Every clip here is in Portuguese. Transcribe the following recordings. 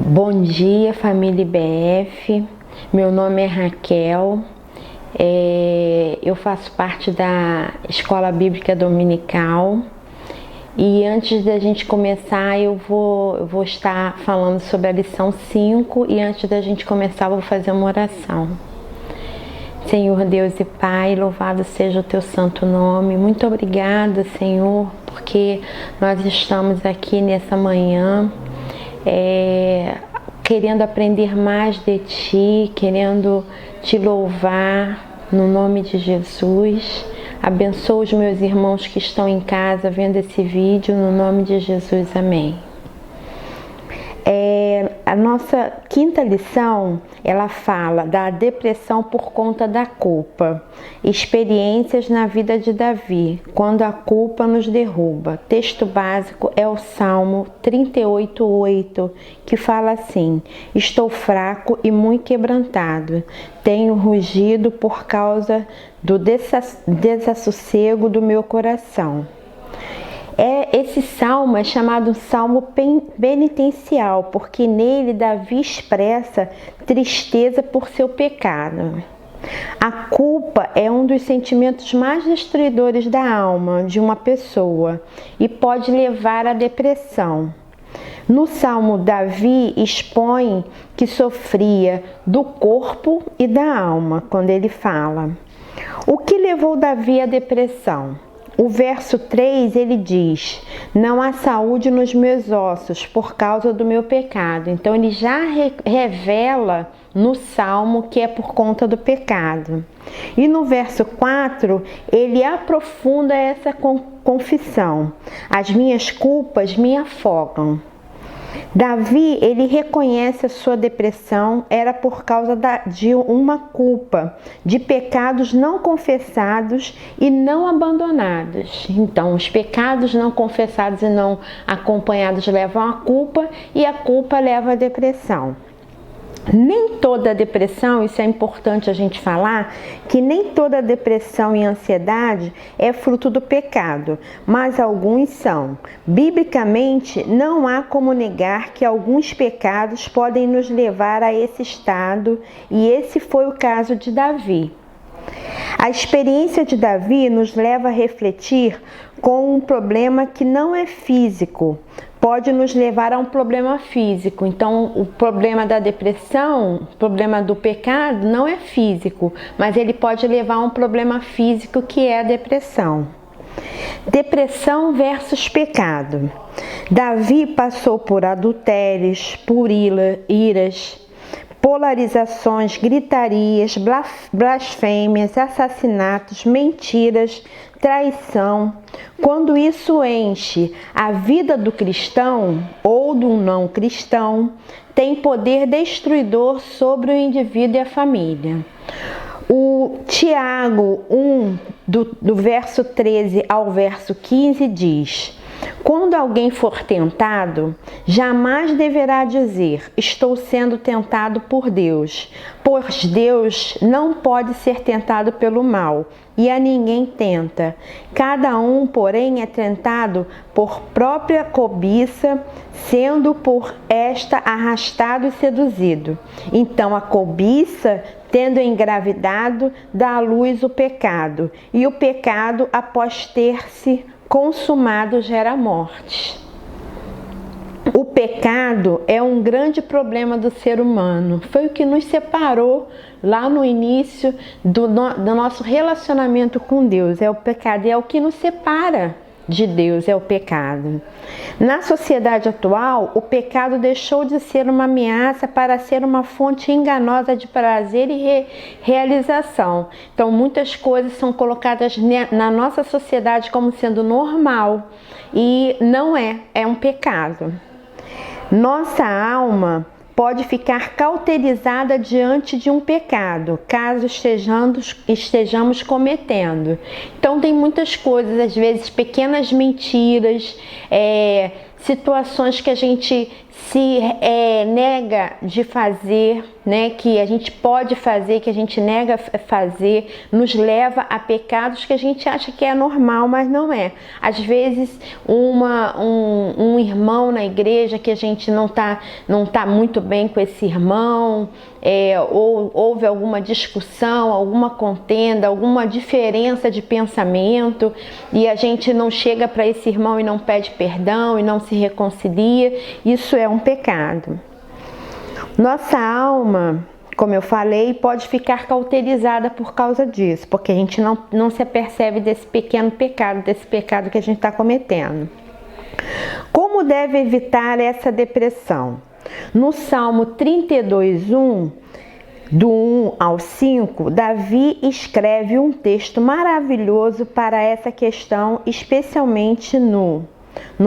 Bom dia, família IBF. Meu nome é Raquel. Eu faço parte da Escola Bíblica Dominical. E antes da gente começar, eu vou estar falando sobre a lição 5. E antes da gente começar, eu vou fazer uma oração. Senhor Deus e Pai, louvado seja o Teu santo nome. Muito obrigada, Senhor, porque nós estamos aqui nessa manhã querendo aprender mais de Ti, querendo Te louvar no nome de Jesus. Abençoa os meus irmãos que estão em casa vendo esse vídeo, no nome de Jesus, amém. A nossa quinta lição, ela fala da depressão por conta da culpa. Experiências na vida de Davi, quando a culpa nos derruba. Texto básico é o Salmo 38:8, que fala assim: estou fraco e muito quebrantado. Tenho rugido por causa do desassossego do meu coração. Esse salmo é chamado salmo penitencial, porque nele Davi expressa tristeza por seu pecado. A culpa é um dos sentimentos mais destruidores da alma de uma pessoa e pode levar à depressão. No salmo, Davi expõe que sofria do corpo e da alma, quando ele fala. O que levou Davi à depressão? O verso 3, ele diz: não há saúde nos meus ossos por causa do meu pecado. Então ele já revela no Salmo que é por conta do pecado. E no verso 4, ele aprofunda essa confissão: as minhas culpas me afogam. Davi, ele reconhece a sua depressão era por causa de uma culpa, de pecados não confessados e não abandonados. Então, os pecados não confessados e não acompanhados levam à culpa e a culpa leva à depressão. Nem toda depressão, isso é importante a gente falar, que nem toda depressão e ansiedade é fruto do pecado, mas alguns são. Biblicamente, não há como negar que alguns pecados podem nos levar a esse estado, e esse foi o caso de Davi. A experiência de Davi nos leva a refletir com um problema que não é físico, pode nos levar a um problema físico. Então, o problema da depressão, o problema do pecado não é físico, mas ele pode levar a um problema físico que é a depressão. Depressão versus pecado. Davi passou por adultérios, por iras, polarizações, gritarias, blasfêmias, assassinatos, mentiras, traição. Quando isso enche a vida do cristão ou do não cristão, tem poder destruidor sobre o indivíduo e a família. O Tiago 1, do verso 13 ao verso 15 diz: quando alguém for tentado, jamais deverá dizer: estou sendo tentado por Deus, pois Deus não pode ser tentado pelo mal, e a ninguém tenta. Cada um, porém, é tentado por própria cobiça, sendo por esta arrastado e seduzido. Então a cobiça, tendo engravidado, dá à luz o pecado, e o pecado, após ter-se consumado, gera morte. O pecado é um grande problema do ser humano. Foi o que nos separou lá no início do nosso relacionamento com Deus. É o pecado, é o que nos separa de Deus, é o pecado. Na sociedade atual, o pecado deixou de ser uma ameaça para ser uma fonte enganosa de prazer e realização. Então, muitas coisas são colocadas na nossa sociedade como sendo normal e não é um pecado. Nossa alma pode ficar cauterizada diante de um pecado, caso estejamos cometendo. Então tem muitas coisas, às vezes pequenas mentiras, situações que a gente se nega de fazer, né, que a gente pode fazer, que a gente nega fazer, nos leva a pecados que a gente acha que é normal, mas não é. Às vezes um irmão na igreja que a gente não tá muito bem com esse irmão, ou houve alguma discussão, alguma contenda, alguma diferença de pensamento, e a gente não chega para esse irmão e não pede perdão e não se reconcilia, isso é um pecado. Nossa alma, como eu falei, pode ficar cauterizada por causa disso, porque a gente não se apercebe desse pequeno pecado, desse pecado que a gente está cometendo. Como deve evitar essa depressão? No Salmo 32:1, do 1 ao 5, Davi escreve um texto maravilhoso para essa questão, especialmente no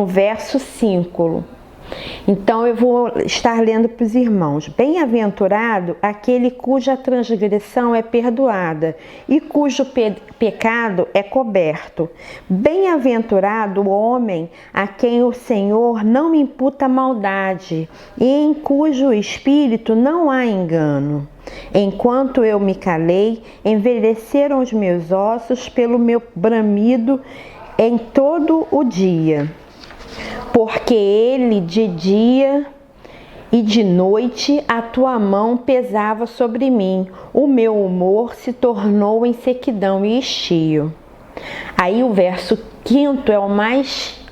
verso 5. Então eu vou estar lendo para os irmãos. Bem-aventurado aquele cuja transgressão é perdoada e cujo pecado é coberto. Bem-aventurado o homem a quem o Senhor não imputa maldade e em cujo espírito não há engano. Enquanto eu me calei, envelheceram os meus ossos pelo meu bramido em todo o dia. Porque ele de dia e de noite a tua mão pesava sobre mim, o meu humor se tornou em sequidão e estio. Aí o verso 5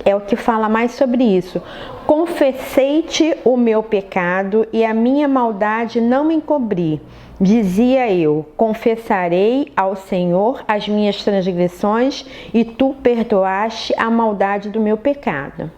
é o que fala mais sobre isso. Confessei-te o meu pecado e a minha maldade não me encobri. Dizia eu, confessarei ao Senhor as minhas transgressões e tu perdoaste a maldade do meu pecado.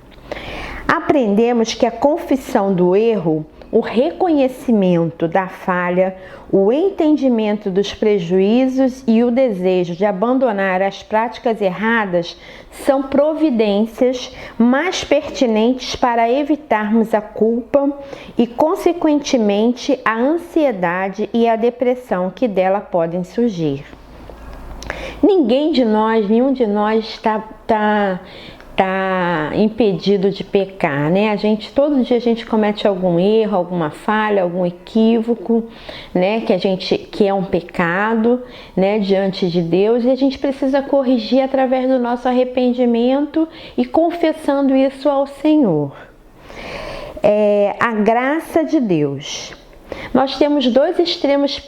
Aprendemos que a confissão do erro, o reconhecimento da falha, o entendimento dos prejuízos e o desejo de abandonar as práticas erradas são providências mais pertinentes para evitarmos a culpa e, consequentemente, a ansiedade e a depressão que dela podem surgir. Nenhum de nós está impedido de pecar, né? Todo dia a gente comete algum erro, alguma falha, algum equívoco, né? Que é um pecado, né? Diante de Deus, e a gente precisa corrigir através do nosso arrependimento e confessando isso ao Senhor. A graça de Deus. Nós temos dois extremos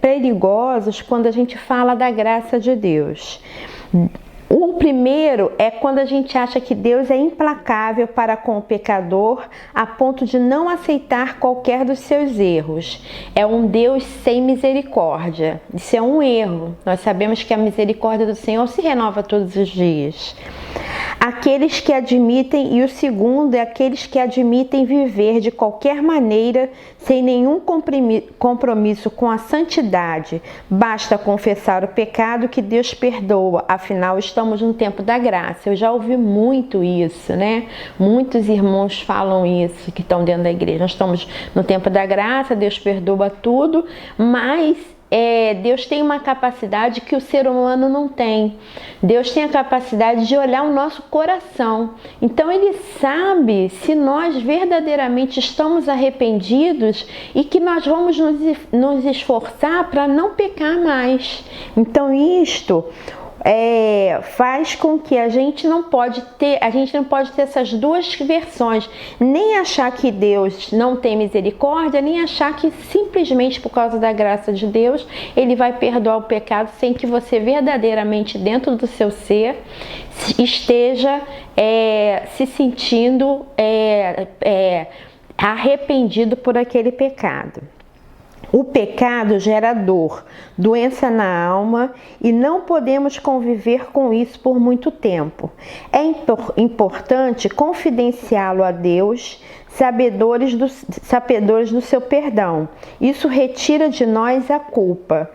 perigosos quando a gente fala da graça de Deus. O primeiro é quando a gente acha que Deus é implacável para com o pecador a ponto de não aceitar qualquer dos seus erros. É um Deus sem misericórdia. Isso é um erro. Nós sabemos que a misericórdia do Senhor se renova todos os dias. Aqueles que admitem, e o segundo é aqueles que admitem viver de qualquer maneira, sem nenhum compromisso com a santidade. Basta confessar o pecado que Deus perdoa, afinal estamos no tempo da graça. Eu já ouvi muito isso, né? Muitos irmãos falam isso, que estão dentro da igreja. Nós estamos no tempo da graça, Deus perdoa tudo, mas Deus tem uma capacidade que o ser humano não tem. Deus tem a capacidade de olhar o nosso coração. Então Ele sabe se nós verdadeiramente estamos arrependidos e que nós vamos nos esforçar para não pecar mais. Então isto faz com que a gente não pode ter essas duas versões, nem achar que Deus não tem misericórdia, nem achar que simplesmente por causa da graça de Deus Ele vai perdoar o pecado sem que você verdadeiramente dentro do seu ser esteja se sentindo arrependido por aquele pecado. O pecado gera dor, doença na alma e não podemos conviver com isso por muito tempo. É importante confidenciá-lo a Deus, sabedores do seu perdão. Isso retira de nós a culpa.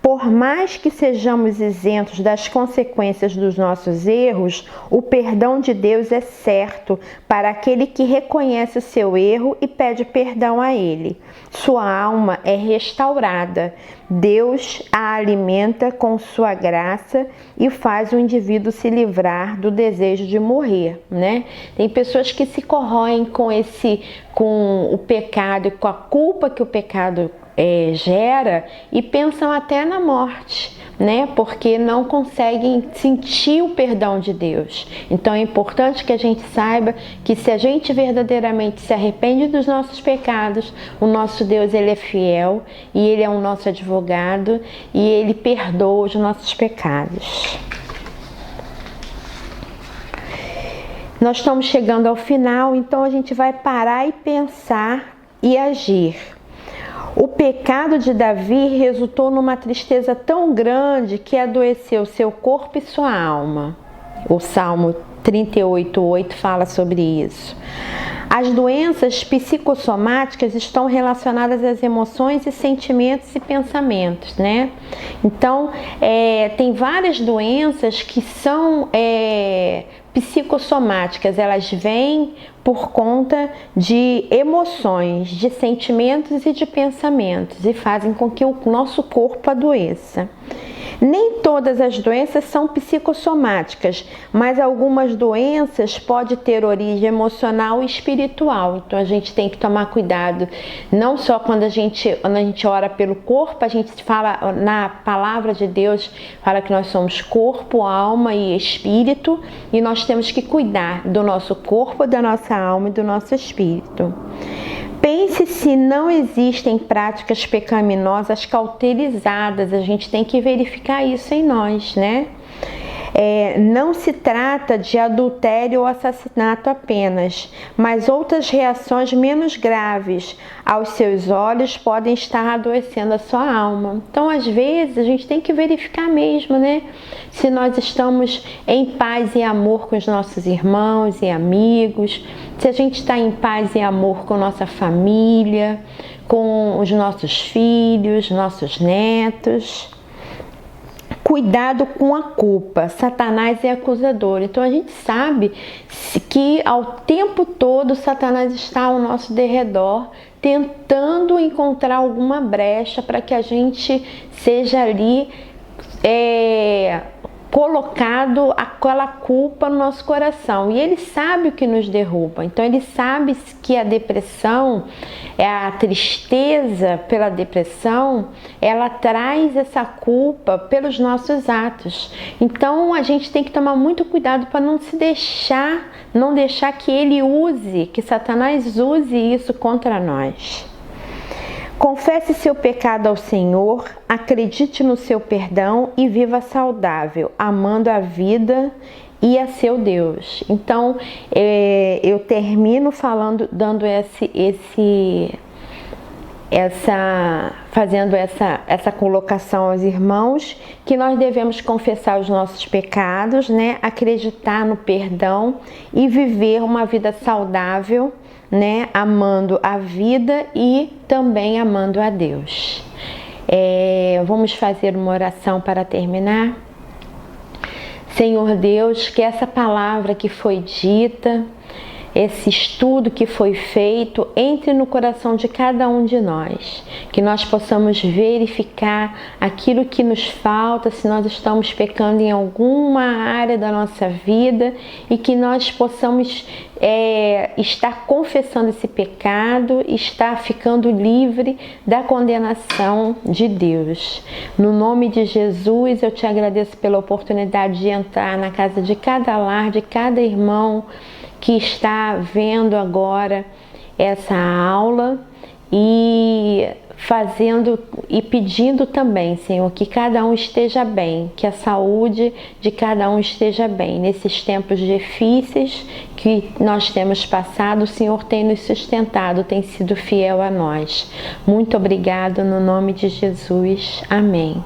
Por mais que sejamos isentos das consequências dos nossos erros, o perdão de Deus é certo para aquele que reconhece o seu erro e pede perdão a Ele. Sua alma é restaurada. Deus a alimenta com sua graça e faz o indivíduo se livrar do desejo de morrer, né? Tem pessoas que se corroem com o pecado e com a culpa que o pecado gera e pensam até na morte, né? Porque não conseguem sentir o perdão de Deus. Então é importante que a gente saiba que se a gente verdadeiramente se arrepende dos nossos pecados, o nosso Deus, ele é fiel e ele é o nosso advogado e ele perdoa os nossos pecados. Nós estamos chegando ao final, então a gente vai parar e pensar e agir. O pecado de Davi resultou numa tristeza tão grande que adoeceu seu corpo e sua alma. O Salmo 38:8 fala sobre isso. As doenças psicossomáticas estão relacionadas às emoções e sentimentos e pensamentos, né? Então, tem várias doenças que são psicossomáticas, elas vêm por conta de emoções, de sentimentos e de pensamentos e fazem com que o nosso corpo adoeça. Nem todas as doenças são psicossomáticas, mas algumas doenças podem ter origem emocional e espiritual. Então a gente tem que tomar cuidado, não só quando a gente ora pelo corpo, a gente fala na palavra de Deus, fala que nós somos corpo, alma e espírito, e nós temos que cuidar do nosso corpo, da nossa alma e do nosso espírito. Pense se não existem práticas pecaminosas cauterizadas, a gente tem que verificar isso em nós, né? Não se trata de adultério ou assassinato apenas, mas outras reações menos graves aos seus olhos podem estar adoecendo a sua alma. Então, às vezes, a gente tem que verificar mesmo, né? Se nós estamos em paz e amor com os nossos irmãos e amigos, se a gente está em paz e amor com nossa família, com os nossos filhos, nossos netos. Cuidado com a culpa. Satanás é acusador. Então a gente sabe que ao tempo todo Satanás está ao nosso derredor, tentando encontrar alguma brecha para que a gente seja ali colocado aquela culpa no nosso coração. E ele sabe o que nos derruba. Então ele sabe que a depressão, a tristeza pela depressão, ela traz essa culpa pelos nossos atos. Então a gente tem que tomar muito cuidado para não deixar que ele que Satanás use isso contra nós. Confesse seu pecado ao Senhor, acredite no seu perdão e viva saudável, amando a vida e a seu Deus. Então, eu termino fazendo essa colocação aos irmãos, que nós devemos confessar os nossos pecados, né? Acreditar no perdão e viver uma vida saudável, né? Amando a vida e também amando a Deus. Vamos fazer uma oração para terminar. Senhor Deus, que essa palavra que foi dita, esse estudo que foi feito, entre no coração de cada um de nós, que nós possamos verificar aquilo que nos falta, se nós estamos pecando em alguma área da nossa vida e que nós possamos estar confessando esse pecado, estar ficando livre da condenação de Deus. No nome de Jesus, eu te agradeço pela oportunidade de entrar na casa de cada lar, de cada irmão que está vendo agora essa aula e pedindo também, Senhor, que cada um esteja bem, que a saúde de cada um esteja bem. Nesses tempos difíceis que nós temos passado, o Senhor tem nos sustentado, tem sido fiel a nós. Muito obrigado no nome de Jesus. Amém.